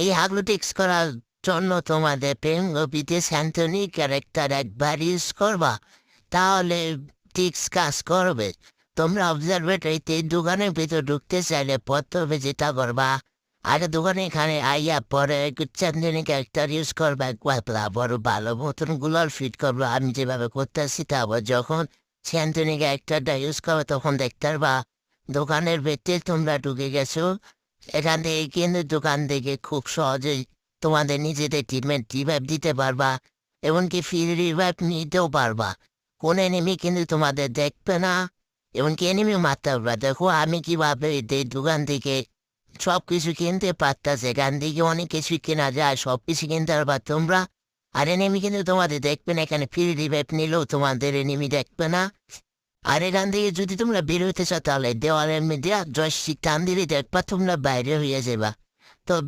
এই হাগলুটিক্স করার জন্য তোমাদের পেঙ্গপিতে স্যান্টনি ক্যারেক্টার একবার ইউজ করবা, তাহলে টিক্স কাজ করবে। তোমরা অবজারভেটরিতে দোকানের ভিতর ঢুকতে চাইলে প্রথমে যেটা করবা, আগে দোকানে এখানে আইয়া পরে স্যান্টনি ক্যারেক্টার ইউজ করবা, একবার বড় ভালো মতন গুলার ফিট করবো। আমি যেভাবে করতেছি তারপর যখন স্যান্টনি ক্যারেক্টারটা ইউজ করবে তখন দেখতে পারবা দোকানের ভেতরে তোমরা ঢুকে গেছো। এখান থেকে কিন্তু দোকান থেকে খুব সহজেই তোমাদের নিজেদের ট্রিটমেন্ট রিভাইভ দিতে পারবা, এমনকি ফ্রি রিভাইভ নিতেও পারবা। কোন এনিমি কিন্তু তোমাদের দেখবে না, এমনকি এনিমি মারতে পারবা। দেখো আমি কিভাবে এই দোকান থেকে সব কিছু কিনতে পারতাম, এখান থেকে অনেক কিছু কেনা যায়, সব কিছু কিনতে পারবা তোমরা। আর এনিমি কিন্তু তোমাদের দেখবে না, এখানে ফ্রি রিভাইভ নিলেও তোমাদের এনিমি দেখবে না। আর এখান থেকে যদি তোমরা বের হইতে চাও তাহলে দেওয়ালের মধ্যে জয়স্টিক টান দিলে দেখবা তোমরা বাইরে হয়ে যাবা।